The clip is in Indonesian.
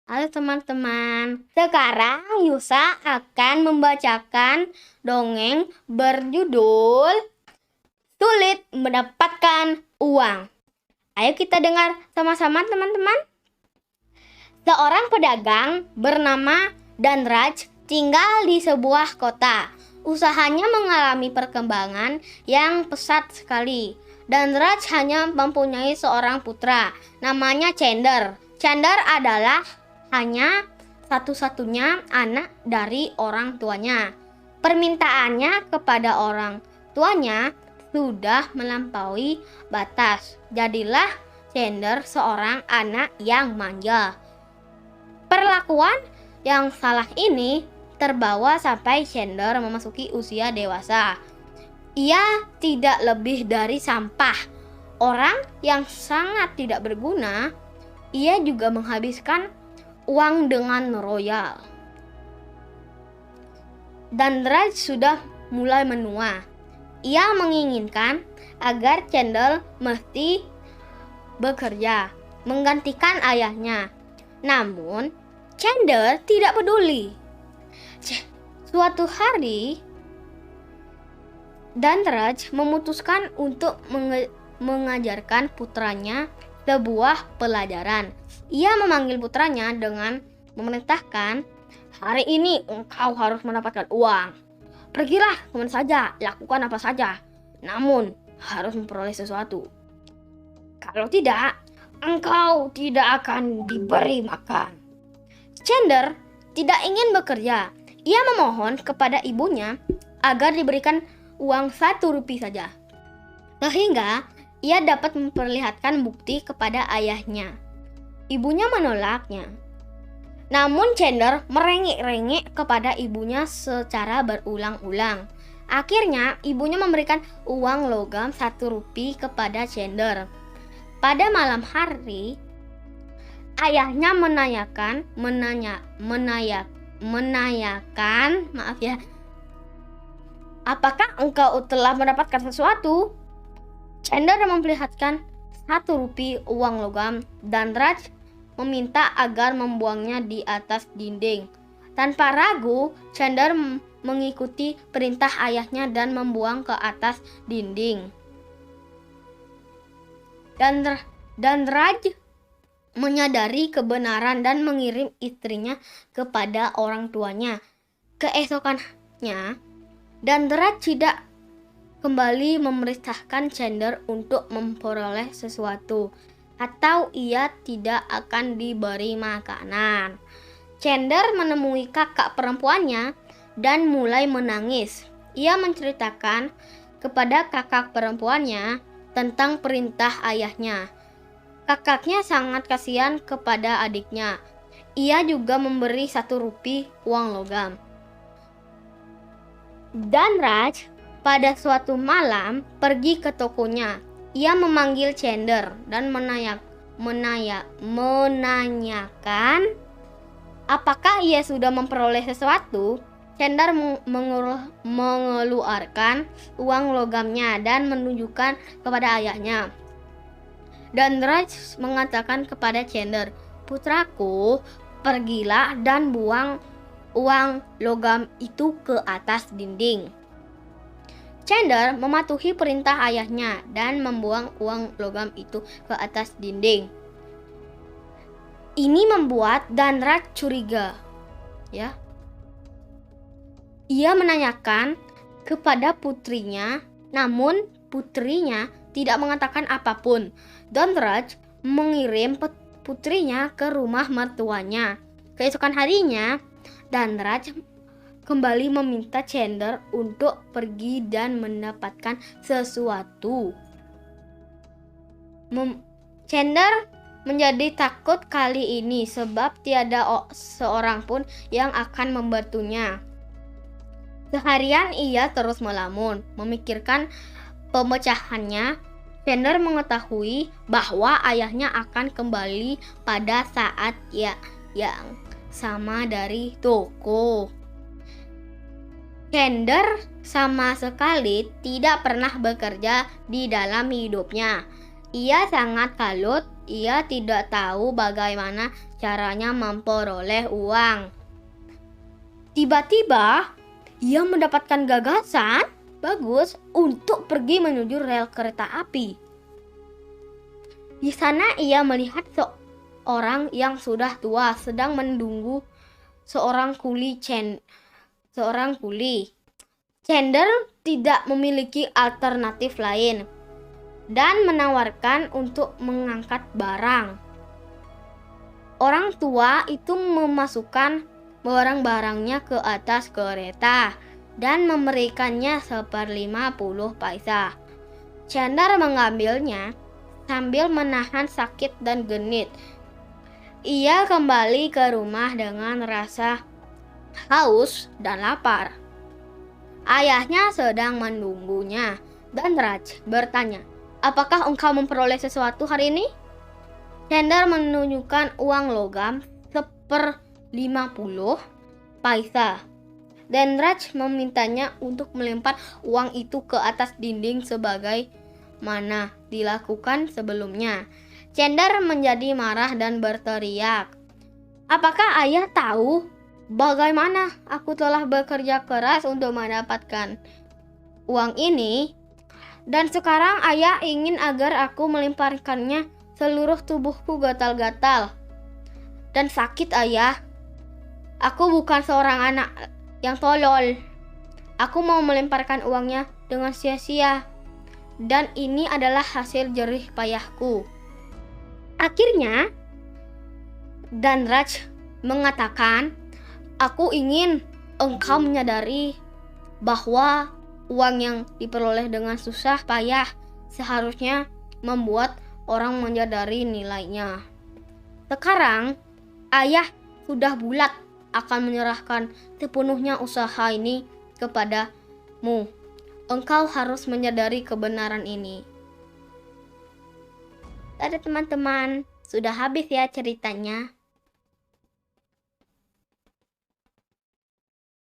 Halo teman-teman, sekarang Yusa akan membacakan dongeng berjudul Sulit Mendapatkan Uang. Ayo kita dengar sama-sama teman-teman. Seorang pedagang bernama Danraj tinggal di sebuah kota. Usahanya mengalami perkembangan yang pesat sekali. Danraj hanya mempunyai seorang putra, namanya Chender. Chender adalah hanya satu-satunya anak dari orang tuanya. Permintaannya kepada orang tuanya sudah melampaui batas. Jadilah Chender seorang anak yang manja. Perlakuan yang salah ini terbawa sampai Chender memasuki usia dewasa. Ia tidak lebih dari sampah, orang yang sangat tidak berguna. Ia juga menghabiskan uang dengan royal. Danraj sudah mulai menua. Ia menginginkan agar Chender mesti bekerja, menggantikan ayahnya. Namun, Chender tidak peduli. Suatu hari, Danraj memutuskan untuk mengajarkan putranya sebuah pelajaran. Ia memanggil putranya dengan memerintahkan, "Hari ini engkau harus mendapatkan uang. Pergilah kemana saja, lakukan apa saja. Namun harus memperoleh sesuatu. Kalau tidak, engkau tidak akan diberi makan." Chender tidak ingin bekerja. Ia memohon kepada ibunya agar diberikan uang 1 rupiah saja, sehingga ia dapat memperlihatkan bukti kepada ayahnya. Ibunya menolaknya. Namun Chender merengek-rengek kepada ibunya secara berulang-ulang. Akhirnya ibunya memberikan uang logam 1 rupiah kepada Chender. Pada malam hari, ayahnya menanyakan, "Apakah engkau telah mendapatkan sesuatu?" Chender memperlihatkan 1 rupiah uang logam. Danraj meminta agar membuangnya di atas dinding. Tanpa ragu, Chender mengikuti perintah ayahnya dan membuang ke atas dinding. Danraj menyadari kebenaran dan mengirim istrinya kepada orang tuanya. Keesokannya, Danraj tidak kembali memerintahkan Chender untuk memperoleh sesuatu, atau ia tidak akan diberi makanan. Chender menemui kakak perempuannya dan mulai menangis. Ia menceritakan kepada kakak perempuannya tentang perintah ayahnya. Kakaknya sangat kasihan kepada adiknya. Ia juga memberi 1 rupiah uang logam. Danraj pada suatu malam pergi ke tokonya. Ia memanggil Chender dan menanyakan apakah ia sudah memperoleh sesuatu. Chender mengeluarkan uang logamnya dan menunjukkan kepada ayahnya. Danraj mengatakan kepada Chender, "Putraku, pergilah dan buang uang logam itu ke atas dinding." Chender mematuhi perintah ayahnya dan membuang uang logam itu ke atas dinding. Ini membuat Danraj curiga. Ia menanyakan kepada putrinya, namun putrinya tidak mengatakan apapun. Danraj mengirim putrinya ke rumah mertuanya. Keesokan harinya, Danraj kembali meminta Chender untuk pergi dan mendapatkan sesuatu. Chender menjadi takut kali ini sebab tiada seorang pun yang akan membantunya. Seharian ia terus melamun, memikirkan pemecahannya. Chender mengetahui bahwa ayahnya akan kembali pada saat yang sama dari toko. Chender sama sekali tidak pernah bekerja di dalam hidupnya. Ia sangat kalut. Ia tidak tahu bagaimana caranya memperoleh uang. Tiba-tiba, ia mendapatkan gagasan bagus untuk pergi menuju rel kereta api. Di sana ia melihat seorang yang sudah tua sedang menunggu seorang kuli. Chandler tidak memiliki alternatif lain dan menawarkan untuk mengangkat barang. Orang tua itu memasukkan barang-barangnya ke atas kereta dan memberikannya 1/50 paisa. Chandler mengambilnya sambil menahan sakit dan genit. Ia kembali ke rumah dengan rasa haus dan lapar. Ayahnya sedang menunggunya dan Raj bertanya, "Apakah engkau memperoleh sesuatu hari ini?" Chandler menunjukkan uang logam 1/50 paisa dan Raj memintanya untuk melempar uang itu ke atas dinding sebagai mana dilakukan sebelumnya. Chandler menjadi marah dan berteriak, "Apakah ayah tahu bagaimana aku telah bekerja keras untuk mendapatkan uang ini? Dan sekarang ayah ingin agar aku melemparkannya. Seluruh tubuhku gatal-gatal dan sakit, ayah. Aku bukan seorang anak yang tolol. Aku mau melemparkan uangnya dengan sia-sia. Dan ini adalah hasil jerih payahku." Akhirnya, Dhanraj mengatakan, "Aku ingin engkau menyadari bahwa uang yang diperoleh dengan susah payah seharusnya membuat orang menyadari nilainya. Sekarang, ayah sudah bulat akan menyerahkan sepenuhnya usaha ini kepadamu. Engkau harus menyadari kebenaran ini." Ada teman-teman, sudah habis ya ceritanya.